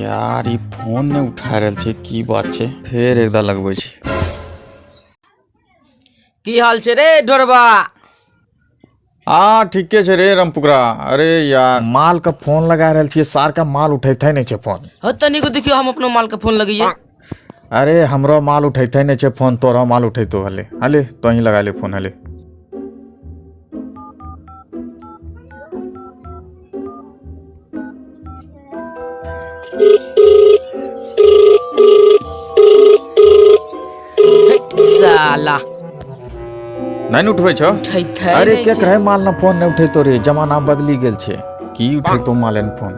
यार ई फोन ने उठा रहल छै, की बात छै? फेर एकदा लगबै छी। की हाल छै रे ढोरबा? ठीके छै रे रामपुकरा। अरे यार माल का फोन लगा रहल छियै, सार का माल उठेते नहीं छै फोन। तनिको देखियो हम अपनो माल के फोन लगइए। अरे हमरो माल उठेते नहीं छै फोन, तोरा माल उठेतो हले। हले तो ही लगा ले फोन हले। साला नहीं उठबै छो? उठैते अरे नहीं के छै। कहे माल ना फोन नहीं उठेतो रे, जमाना बदली गेल छै। की उठेतो माल न फोन?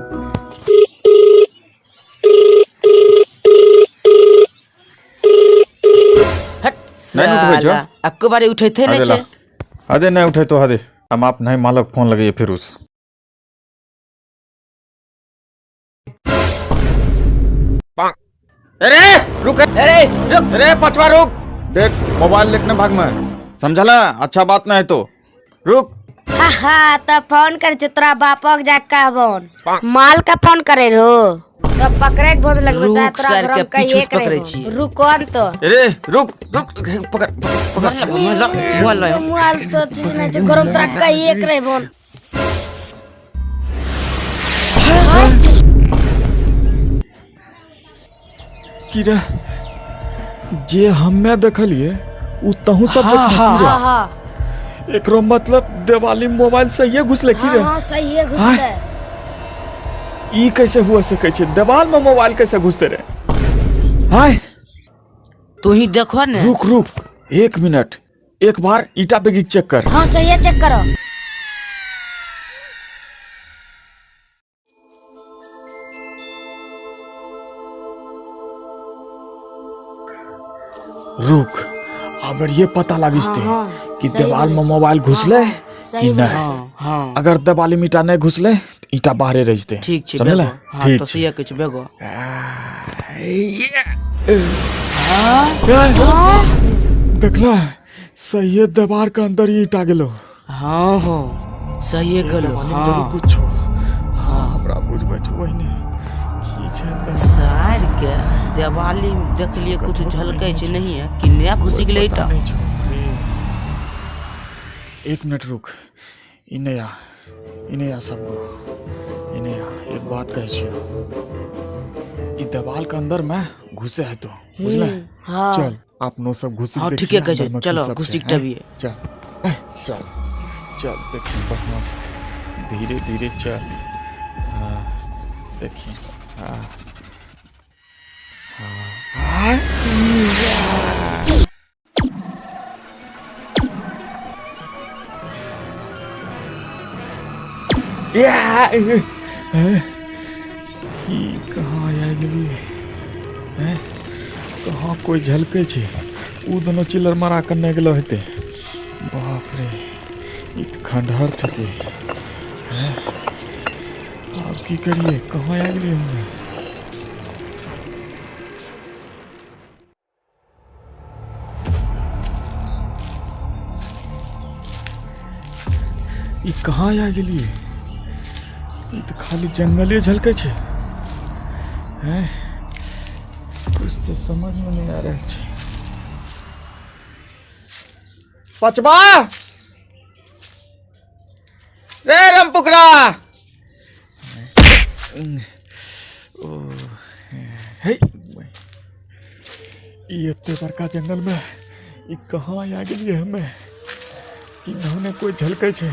नहीं उठबै छो? अक्को बारी उठैते नहीं छै। अरे नहीं उठेतो हदे, हम आप नहीं मालक फोन लगे फिर उस। अरे रुक, अरे रुक, अरे पछवा रुक। देख मोबाइल लेकर भाग में, समझला? अच्छा बात ना है तो रुक। हाँ तो फोन कर तोरा बापक जा कहबोन माल का फोन करे रो तो पकड़े के बहुत लगबे रुक, चाहे तोरा सर घर के में कहिए पीछूस करे पकड़े छी। रुकोन तो अरे रुक रुक, पकड़ पकड़। मोबाइल तो चीज नहीं जो गरम तोरा कहिए करे बोन। कीरा जे हमें देखलिए उ तहु सब देखलिए। हाँ एकरो मतलब दिवाली मोबाइल से ये घुसले की रे? हाँ सही है घुसले। ई कैसे हुआ सके छै? दीवार में मोबाइल कैसे घुसते रे? हाय तू ही देखो ने। रुक रुक, एक मिनट, एक बार ईटा पे चेक कर। हाँ सही है चेक करो। रुक, अगर ये पता लगिस्ते कि दीवार में मोबाइल घुसले कि नहीं। अगर दीवार में ईटा नहीं घुसले तो ईटा बाहरे रहिते। ठीक छै समझले? बेगो। हाँ तो सही कुछ बेगो। देखला सही है, दीवार के अंदर ही ईटा गेलो। हाँ हो सही है गलो। हाँ कुछ हाँ हमरा बुझबै छ ओहिने की छै अंदर। सार के दिवाली देख लिए कुछ झलकै छै नहीं है कि नया घुसी गेलै ईटा। एक मिनट रुक, इने आ सबको इने आ। एक बात कहे छियो, ई दीवार के अंदर में घुसे है तो बुझले? हाँ चल अपनो सब घुसी। हाँ ठीक है कहे छो, चलो घुसी के भी है। चल चल चल, देखिए बढ़िया से धीरे धीरे चल। हाँ देखिए, हाँ हाँ कहाँ आ गेली? कहाँ कोई झलके छे? उ दोनों चिल्लर मारा करने गेलो हेते। बाप रे, ई त खंडहर छके। अब की करिए? कहाँ आ गेली हमने? ई कहाँ आ गेली? ई तो खाली जंगले झलके छे। हैं कुछ तो समझ में नहीं आ रहा छे। पचबा रे रामपुकरा। हे ई एते बड़का जंगल में ई कहाँ आ गेलिए हमें कि नहुने कोई झलके छे?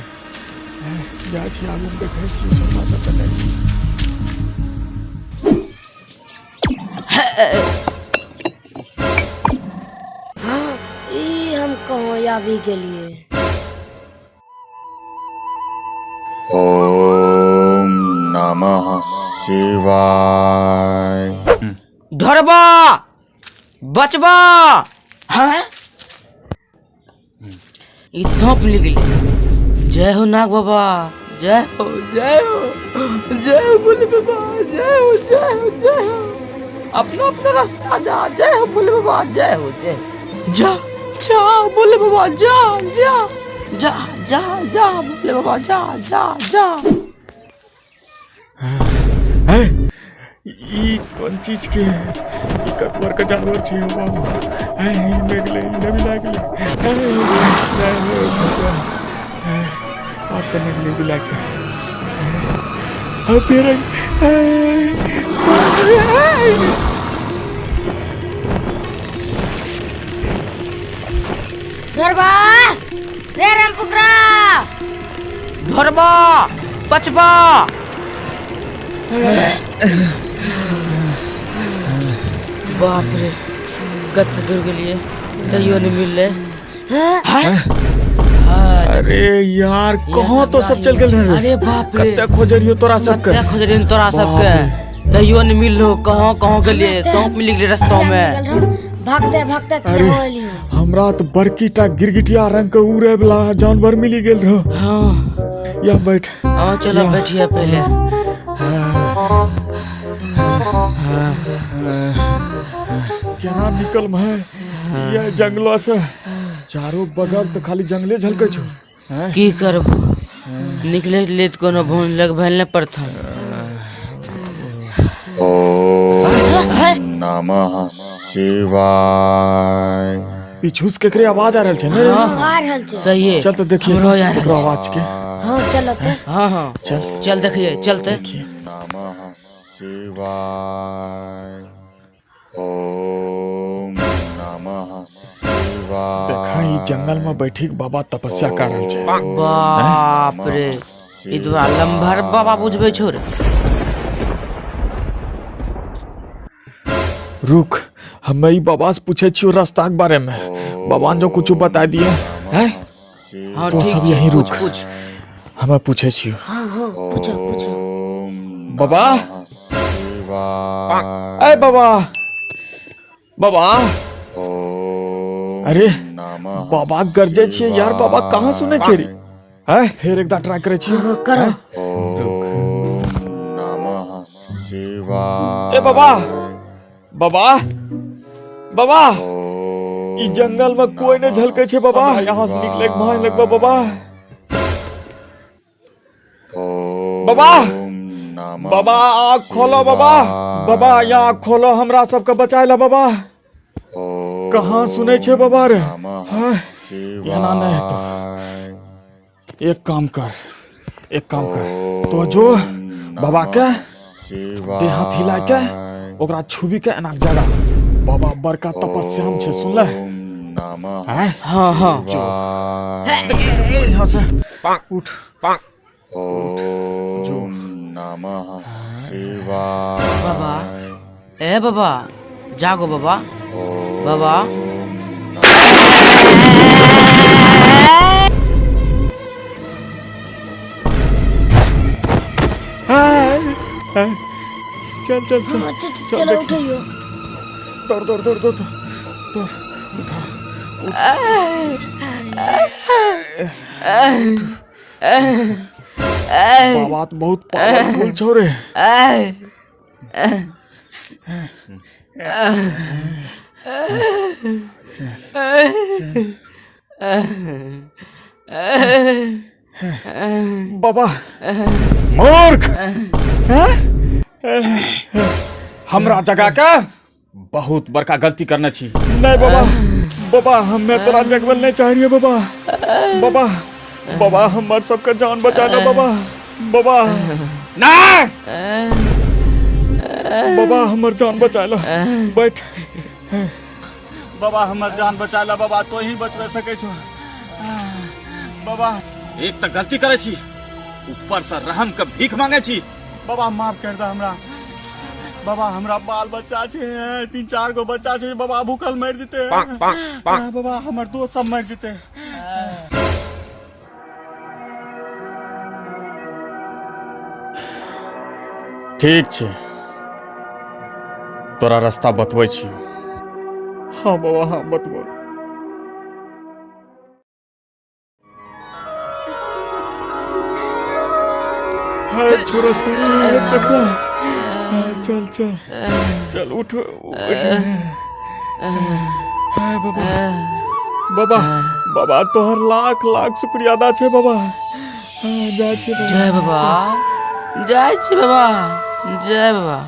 जा छी आगू में देखे छी छोटा सा तने। ई हम कहाँ आ भी गेलिए? ओम नमः शिवाय। ढोरबा बचबा। हाँ ई सांप निकले। जय हो नाग बाबा, जय हो जय हो जय हो भोले बाबा, जय हो जय हो जय हो। अपना अपना रास्ता जा, जय हो भोले बाबा, जय हो जय। जा जा भोले बाबा, जा जा जा जा जा भोले बाबा, जा जा जा। ई कौन चीज के ई कतबर का जानवर छे हो बाबू आई नेगले नबी लागले आप करने के लिए भी लाके अब फिर धरबा रे राम पुकरा धरबा बचबा बाप रे कत दूर के लिए तैयो नहीं मिल रहे। अरे यार कहाँ तो सब चल गए रे। अरे बाप रे कत्ते खोज रहियो तोरा सबके कत्ते खोज रहियो तोरा सबके तैयो नहीं मिल रहो। कहाँ के लिए सौंप मिल गए रास्ता में भागते भागते अरे हमरा तो बरकीटा गिरगिटिया रंग के उड़े वाला जानवर मिली गेल रहो। हाँ या बैठ हाँ चलो बैठिए पहले। केना निकल मैं ये जंगलों से चारों बगल तो खाली जंगले झलके छो। की करबो निकले ले तो कोनो भून लग भैलने पड़ता। नमः शिवाय। पीछूस केकरे आवाज आ रहल छे ने। आ रहल छे सही है चल तो देखिए हमरो यार ओकरा आवाज के। हां चलो ते हाँ हाँ चल देखिए चलते। नमः शिवाय। ओम नमः शिवाय। देखा ई जंगल में बैठी के बाबा तपस्या कर रहल छे। बाप रे इधर लंभर बाबा बुझबे छोरे। रुक हम ई बाबा से पूछे छियो रास्ता के बारे में। बाबा ने जो कुछ बता दिए हैं हाँ तो ठीक सब है, यहीं रुक। पूछ हमें पूछे छियो। हां हां पूछो पूछो बाबा शिवाय। ए बाबा बाबा अरे बाबा गरजे छिए यार। बाबा कहाँ सुने छे रे। हैं फिर एक बार ट्राई करे छियो। करो नमः शिवाय। ए बाबा बाबा बाबा ई जंगल में कोई नहीं झलके छे बाबा। यहाँ से निकले के भाई लगबा बाबा। बाबा बाबा आँख खोलो बाबा। बाबा यहाँ आँख खोलो हमरा सबके बचाए ला बाबा। कहाँ सुने छे बाबा रे। हाँ यहाँ नहीं है तो एक काम कर तो जो बाबा के देह हाथ हिला के ओकरा छुबी के एना जगह बाबा बड़का तपस्या में छे सुन ले। हैं हाँ हाँ यहाँ से उठ ओम नमः शिवाय। बाबा ए बाबा जागो बाबा बाबा। चल चल चल हाँ, चलो उठियो दौड़ उठा बाबा तो बहुत पावरफुल छो रे। बाबा मूर्ख हमरा जगह का बहुत बड़का गलती करना छी। नहीं बाबा बाबा हमें तोरा जगवल नहीं चाहिए बाबा। बाबा बाबा हमार सबका जान बचा लो बाबा। बाबा ना बाबा हमार जान बचा लो। बैठ बाबा हमार जान बचा लो बाबा। तो ही बचवे सके छो बाबा। एक तो गलती करे छी ऊपर से रहम के भीख मांगे छी। बाबा माफ कर दे हमरा। बाबा हमरा बाल बच्चा छे 3-4 गो बच्चा छे बाबा भूखल मर जेते। बाबा हमर दोस्त सब मर जेते। ठीक छे तोरा रास्ता बतबै छी। हाँ बाबा हाँ बतबो। हाँ छोरा देखला। चल चल चल उठ। हाँ बाबा बाबा बाबा तोहर लाख लाख शुक्रिया अदा छे बाबा। हाँ जा छे बाबा। जय बाबा जय छी बाबा जय बाबा।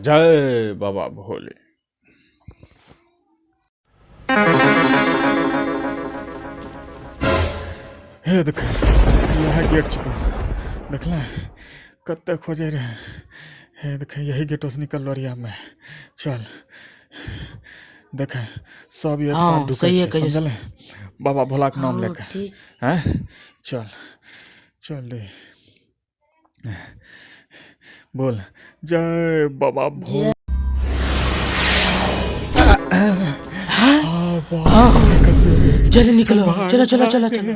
जय बाबा भोले। हे देख यह गेट चुको देखल कत खोजे रहे। हे देख यही गेटों से निकल रही में। चल देख सब एक हाँ, साथ ढुकै सही है, छै, कहियो। समझल बाबा भोला के नाम हाँ, लेके। ठीक। हैं चल चल रे बोल जय बाबा भोले। चलो निकलो, चलो चलो चलो चलो।